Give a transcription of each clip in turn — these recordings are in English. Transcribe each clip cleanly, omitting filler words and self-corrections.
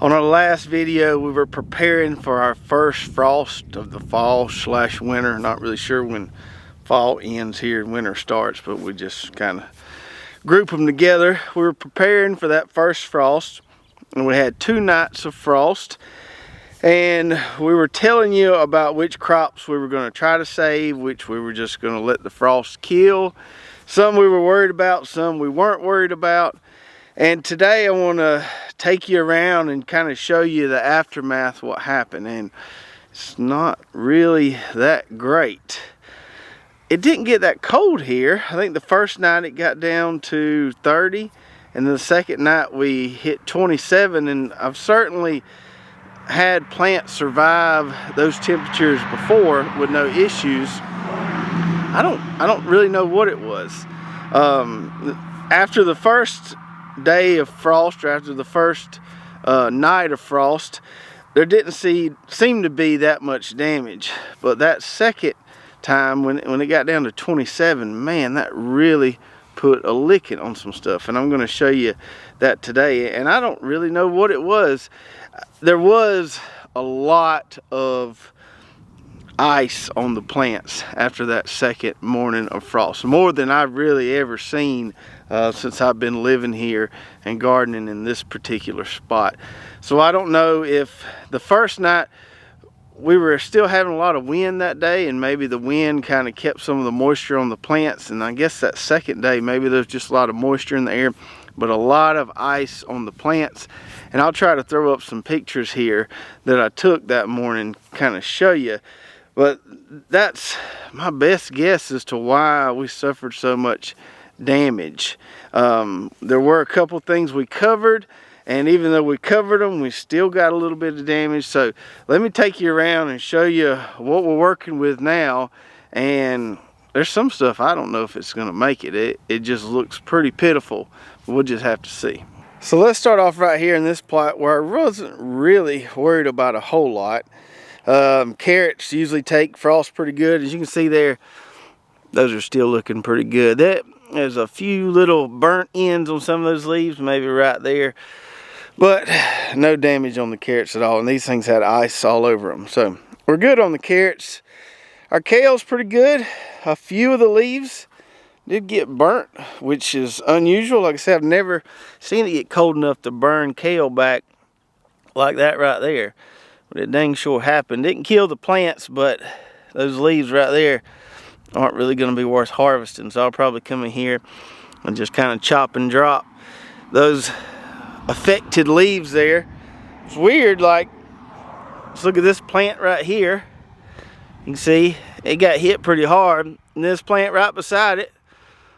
On our last video, we were preparing for our first frost of the fall / winter. Not really sure when fall ends here and winter starts, but we just kind of group them together. We were preparing for that first frost, and we had 2 nights of frost. And we were telling you about which crops we were going to try to save, which we were just going to let the frost kill. Some we were worried about, some we weren't worried about. And today I want to take you around and kind of show you the aftermath, what happened. And it's not really that great. It didn't get that cold here. I think the first night it got down to 30, and then the second night we hit 27. And I've certainly had plants survive those temperatures before with no issues. I don't really know what it was. After the first day of frost, or after the first night of frost, there didn't seem to be that much damage. But that second time, when it got down to 27, man, that really put a licking on some stuff. And I'm going to show you that today. And I don't really know what it was. There was a lot of ice on the plants after that second morning of frost, more than I've really ever seen since I've been living here and gardening in this particular spot. So I don't know if the first night we were still having a lot of wind that day, and maybe the wind kind of kept some of the moisture on the plants, and I guess that second day maybe there's just a lot of moisture in the air, but a lot of ice on the plants. And I'll try to throw up some pictures here that I took that morning, kind of show you. But that's my best guess as to why we suffered so much damage. There were a couple things we covered, and even though we covered them, we still got a little bit of damage. So let me take you around and show you what we're working with now. And there's some stuff I don't know if it's going to make it. It just looks pretty pitiful. We'll just have to see. So let's start off right here in this plot where I wasn't really worried about a whole lot. Carrots usually take frost pretty good. As you can see there, those are still looking pretty good. There's a few little burnt ends on some of those leaves, maybe right there, but no damage on the carrots at all. And these things had ice all over them, so we're good on the carrots. Our kale's pretty good. A few of the leaves did get burnt, which is unusual. Like I said, I've never seen it get cold enough to burn kale back like that right there. But it dang sure happened. Didn't kill the plants, but those leaves right there aren't really going to be worth harvesting. So I'll probably come in here and just kind of chop and drop those affected leaves there. It's weird, like, let's look at this plant right here. You can see it got hit pretty hard. And this plant right beside it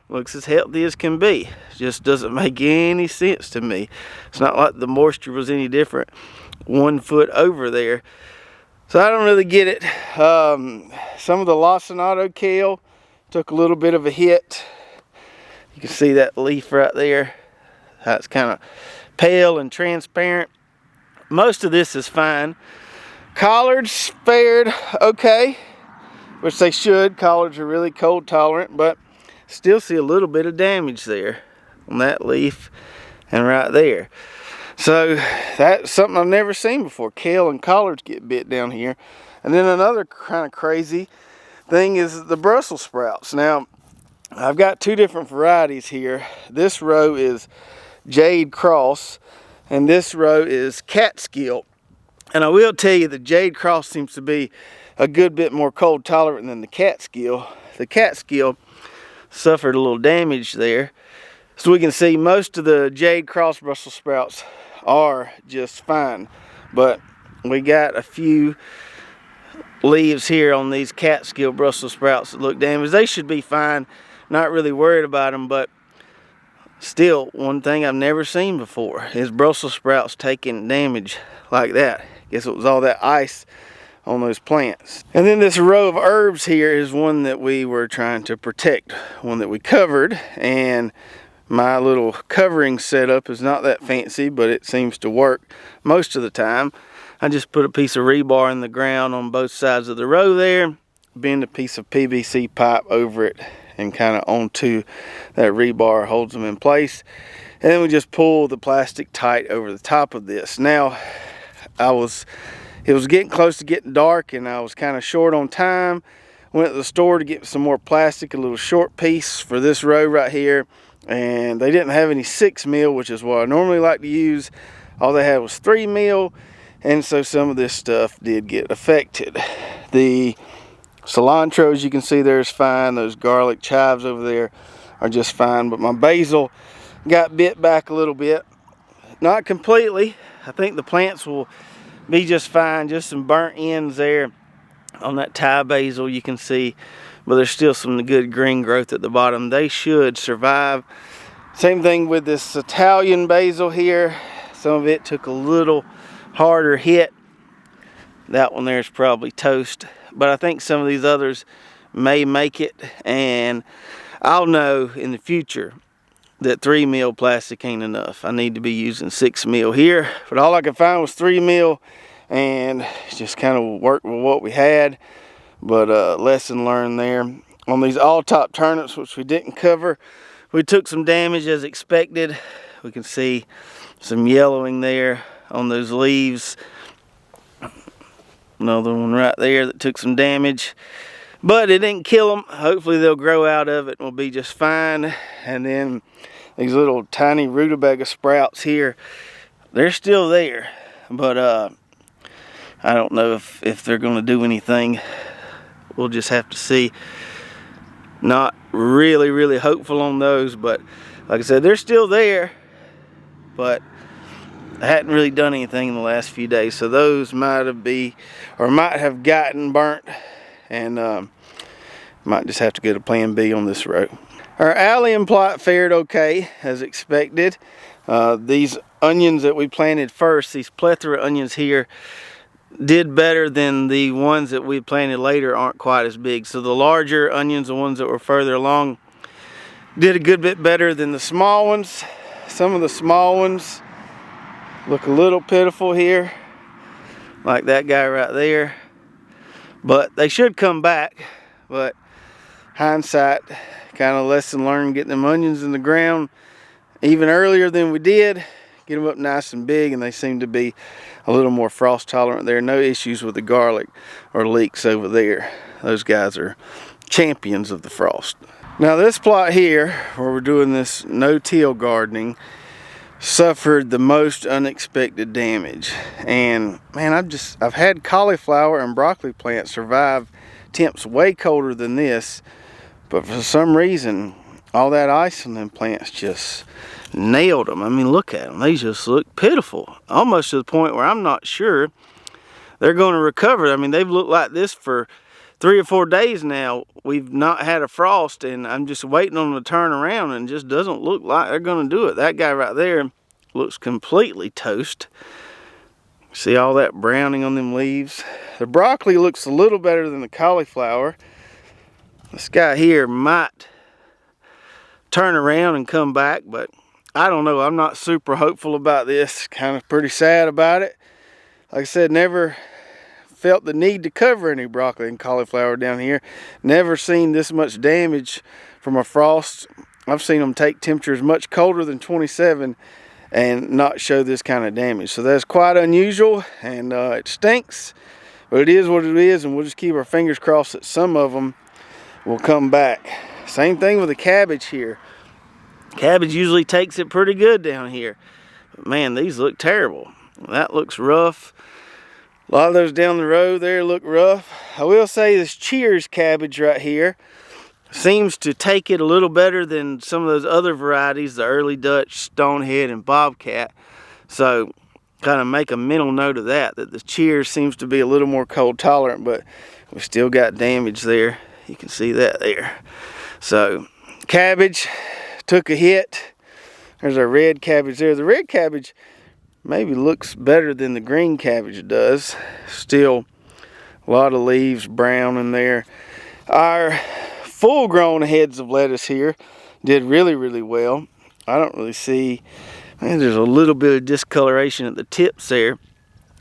looks as healthy as can be. Just doesn't make any sense to me. It's not like the moisture was any different 1 foot over there. So I don't really get it. Some of the lacinato kale took a little bit of a hit. You can see that leaf right there. That's kind of pale and transparent. Most of this is fine. Collards fared okay, which they should. Collards are really cold tolerant, but still see a little bit of damage there on that leaf and right there. So that's something I've never seen before. Kale and collards get bit down here. And then another kind of crazy thing is the Brussels sprouts. Now, I've got 2 different varieties here. This row is Jade Cross, and this row is Catskill. And I will tell you the Jade Cross seems to be a good bit more cold tolerant than the Catskill. The Catskill suffered a little damage there. So we can see most of the Jade Cross Brussels sprouts are just fine. But we got a few leaves here on these Catskill Brussels sprouts that look damaged. They should be fine. Not really worried about them, but still, one thing I've never seen before is Brussels sprouts taking damage like that. Guess it was all that ice on those plants. And then this row of herbs here is one that we were trying to protect, one that we covered. And my little covering setup is not that fancy, but it seems to work most of the time. I just put a piece of rebar in the ground on both sides of the row there, bend a piece of PVC pipe over it, and kind of onto that rebar holds them in place. And then we just pull the plastic tight over the top of this. Now, it was getting close to getting dark and I was kind of short on time. Went to the store to get some more plastic, a little short piece for this row right here. And they didn't have any 6 mil, which is what I normally like to use. All they had was 3 mil. And so some of this stuff did get affected. The cilantro, as you can see there, is fine. Those garlic chives over there are just fine. But my basil got bit back a little bit. Not completely. I think the plants will be just fine. Just some burnt ends there on that Thai basil you can see. But there's still some good green growth at the bottom. They should survive. Same thing with this Italian basil here. Some of it took a little harder hit. That one there is probably toast. But I think some of these others may make it. And I'll know in the future that 3 mil plastic ain't enough. I need to be using 6 mil here. But all I could find was 3 mil. And just kind of worked with what we had. But lesson learned there. On these all-top turnips, which we didn't cover, we took some damage as expected. We can see some yellowing there on those leaves. Another one right there that took some damage. But it didn't kill them. Hopefully they'll grow out of it and will be just fine. And then these little tiny rutabaga sprouts here, they're still there. But I don't know if they're going to do anything. We'll just have to see. Not really hopeful on those, but like I said, they're still there. But I hadn't really done anything in the last few days, so those might have gotten burnt, and might just have to go to plan B on this row. Our allium plot fared okay as expected. These onions that we planted first, these plethora onions here, did better than the ones that we planted later. Aren't quite as big. So the larger onions, the ones that were further along, did a good bit better than the small ones. Some of the small ones look a little pitiful here, like that guy right there. But they should come back. But hindsight, kind of lesson learned, getting them onions in the ground even earlier than we did. Get them up nice and big, and they seem to be a little more frost tolerant there. No issues with the garlic or leeks over there. Those guys are champions of the frost. Now this plot here, where we're doing this no-till gardening, suffered the most unexpected damage. And man, I've had cauliflower and broccoli plants survive temps way colder than this, but for some reason all that ice on them plants just nailed them. I mean, look at them. They just look pitiful. Almost to the point where I'm not sure they're going to recover. I mean, they've looked like this for 3 or 4 days now. We've not had a frost, and I'm just waiting on them to turn around, and it just doesn't look like they're going to do it. That guy right there looks completely toast. See all that browning on them leaves? The broccoli looks a little better than the cauliflower. This guy here might turn around and come back, but I don't know. I'm not super hopeful about this. Kind of pretty sad about it. Like I said, never felt the need to cover any broccoli and cauliflower down here. Never seen this much damage from a frost. I've seen them take temperatures much colder than 27 and not show this kind of damage. So that's quite unusual, and it stinks, but it is what it is, and we'll just keep our fingers crossed that some of them will come back. Same thing with the cabbage here. Cabbage usually takes it pretty good down here. But man, these look terrible. That looks rough. A lot of those down the road there look rough. I will say this Cheers cabbage right here seems to take it a little better than some of those other varieties, the Early Dutch, Stonehead, and Bobcat. So kind of make a mental note of that the Cheers seems to be a little more cold tolerant, but we still got damage there. You can see that there. So cabbage took a hit. There's our red cabbage there. The red cabbage maybe looks better than the green cabbage does. Still a lot of leaves brown in there. Our full grown heads of lettuce here did really well. I don't really see, there's a little bit of discoloration at the tips there,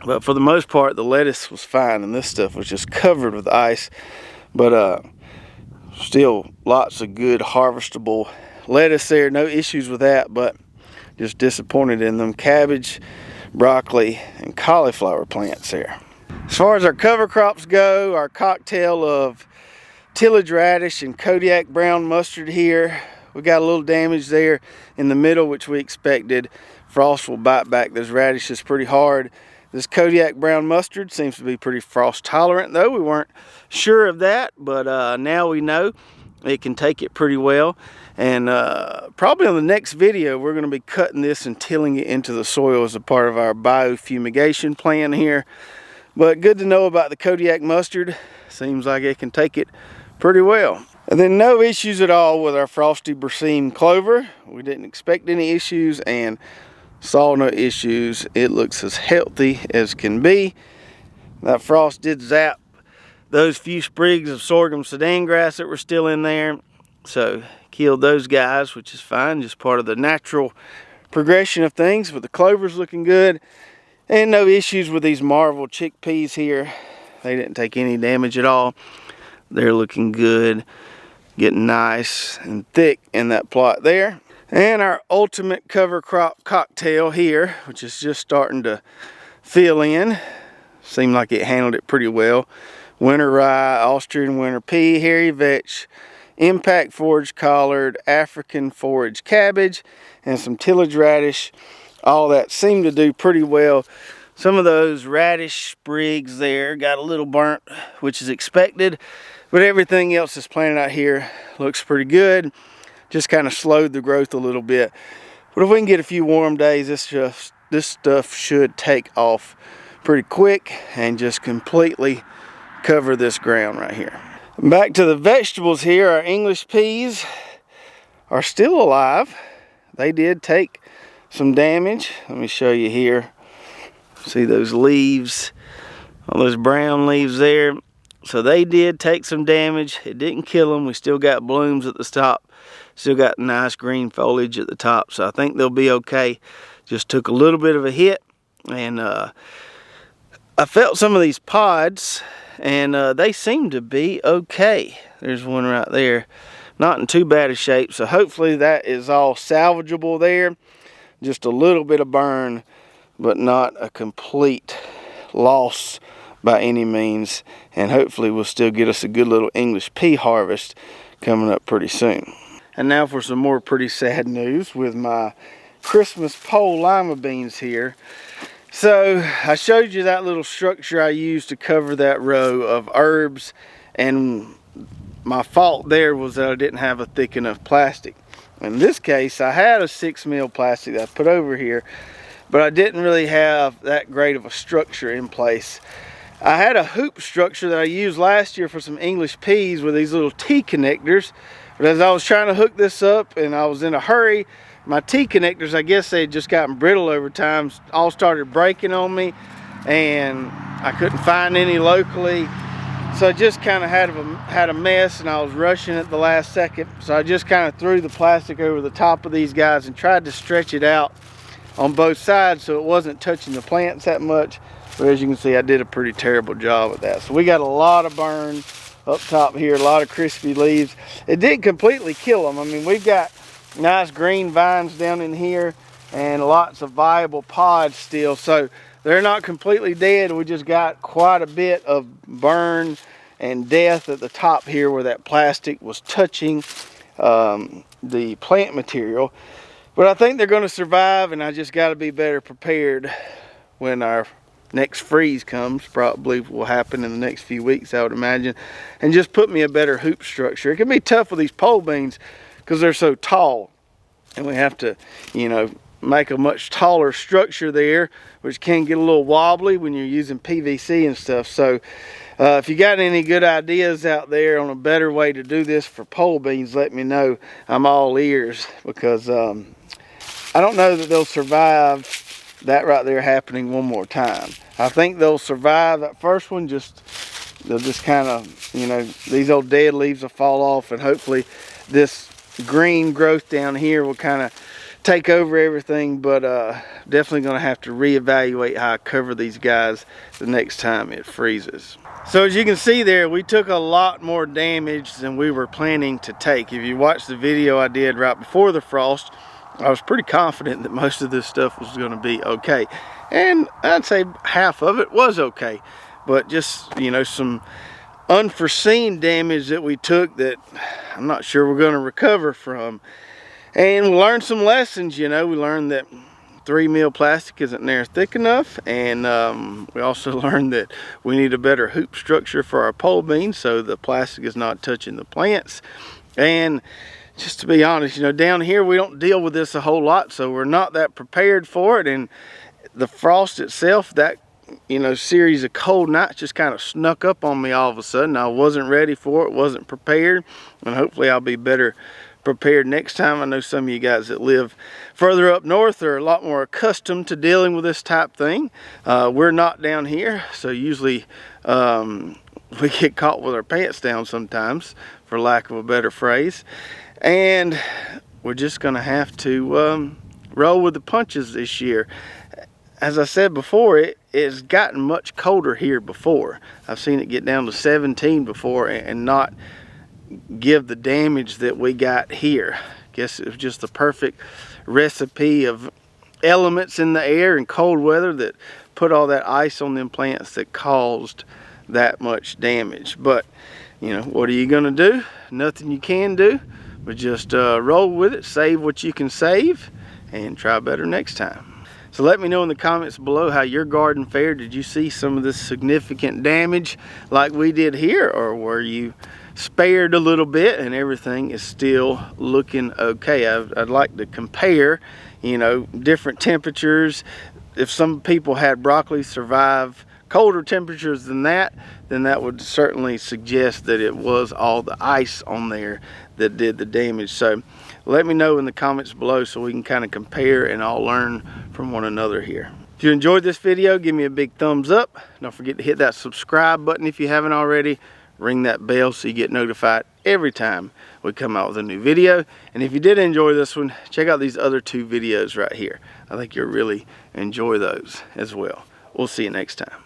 but for the most part the lettuce was fine, and this stuff was just covered with ice. But still lots of good harvestable lettuce there, no issues with that. But Just disappointed in them cabbage, broccoli, and cauliflower plants there. As far as our cover crops go, our cocktail of tillage radish and Kodiak brown mustard here, we got a little damage there in the middle, which we expected. Frost will bite back those radishes pretty hard. This Kodiak brown mustard seems to be pretty frost tolerant, though. We weren't sure of that, but now we know it can take it pretty well. And probably on the next video, we're going to be cutting this and tilling it into the soil as a part of our biofumigation plan here. But good to know about the Kodiak mustard. Seems like it can take it pretty well. And then no issues at all with our frosty berseem clover. We didn't expect any issues and saw no issues. It looks as healthy as can be. That frost did zap those few sprigs of sorghum sudan grass that were still in there. So killed those guys, which is fine, just part of the natural progression of things. But the clover's looking good. And no issues with these Marvel chickpeas here. They didn't take any damage at all. They're looking good, getting nice and thick in that plot there. And our ultimate cover crop cocktail here, which is just starting to fill in. Seemed like it handled it pretty well. Winter rye, Austrian winter pea, hairy vetch, impact forage collard, African forage cabbage, and some tillage radish. All that seemed to do pretty well. Some of those radish sprigs there got a little burnt, which is expected, but everything else that's planted out here looks pretty good. Just kind of slowed the growth a little bit. But if we can get a few warm days, this stuff should take off pretty quick and just completely cover this ground right here. Back to the vegetables here, our English peas are still alive. They did take some damage. Let me show you here. See those leaves, all those brown leaves there. So they did take some damage. It didn't kill them. We still got blooms at the top. Still got nice green foliage at the top. So I think they'll be okay. Just took a little bit of a hit. And I felt some of these pods, and they seem to be okay. There's one right there. Not in too bad a shape. So hopefully that is all salvageable there. Just a little bit of burn, but not a complete loss by any means. And hopefully we'll still get us a good little English pea harvest coming up pretty soon. And now for some more pretty sad news with my Christmas pole lima beans here. So I showed you that little structure I used to cover that row of herbs, and my fault there was that I didn't have a thick enough plastic. In this case, I had a 6 mil plastic that I put over here, but I didn't really have that great of a structure in place. I had a hoop structure that I used last year for some English peas with these little T-connectors, but as I was trying to hook this up and I was in a hurry, my T-connectors, I guess they had just gotten brittle over time, all started breaking on me, and I couldn't find any locally. So I just kind of had a mess, and I was rushing at the last second. So I just kind of threw the plastic over the top of these guys and tried to stretch it out on both sides so it wasn't touching the plants that much. But as you can see, I did a pretty terrible job with that. So we got a lot of burn up top here, a lot of crispy leaves. It didn't completely kill them. I mean, we've got nice green vines down in here and lots of viable pods still. So they're not completely dead. We just got quite a bit of burn and death at the top here where that plastic was touching the plant material. But I think they're going to survive, and I just got to be better prepared when our next freeze comes. Probably will happen in the next few weeks, I would imagine. And just put me a better hoop structure. It can be tough with these pole beans because they're so tall. And we have to, you know, make a much taller structure there, which can get a little wobbly when you're using PVC and stuff. So if you got any good ideas out there on a better way to do this for pole beans, let me know. I'm all ears, because I don't know that they'll survive that right there happening one more time. I think they'll survive that first one. They'll just kind of, you know, these old dead leaves will fall off, and hopefully this green growth down here will kind of take over everything. But definitely going to have to reevaluate how I cover these guys the next time it freezes. So as you can see there, we took a lot more damage than we were planning to take. If you watch the video I did right before the frost, I was pretty confident that most of this stuff was going to be okay. And I'd say half of it was okay. But just, you know, some unforeseen damage that we took that I'm not sure we're going to recover from. And we learned some lessons, you know. We learned that 3 mil plastic isn't near thick enough, and we also learned that we need a better hoop structure for our pole beans so the plastic is not touching the plants. And just to be honest, you know, down here we don't deal with this a whole lot, so we're not that prepared for it. And the frost itself, that, you know, series of cold nights just kind of snuck up on me all of a sudden. I wasn't ready for it, wasn't prepared, and hopefully I'll be better prepared next time. I know some of you guys that live further up north are a lot more accustomed to dealing with this type thing. We're not down here, so usually we get caught with our pants down sometimes, for lack of a better phrase. And we're just gonna have to roll with the punches this year. As I said before, it's gotten much colder here before. I've seen it get down to 17 before and not give the damage that we got here. Guess it was just the perfect recipe of elements in the air and cold weather that put all that ice on them plants that caused that much damage. But you know, what are you gonna do? Nothing you can do but just roll with it, save what you can save, and try better next time. So let me know in the comments below how your garden fared. Did you see some of this significant damage like we did here, or were you spared a little bit and everything is still looking okay? I'd like to compare, you know, different temperatures. If some people had broccoli survive colder temperatures than that, then that would certainly suggest that it was all the ice on there that did the damage. So let me know in the comments below so we can kind of compare and all learn from one another here. If you enjoyed this video, give me a big thumbs up. Don't forget to hit that subscribe button if you haven't already. Ring that bell so you get notified every time we come out with a new video. And if you did enjoy this one, check out these other 2 videos right here. I think you'll really enjoy those as well. We'll see you next time.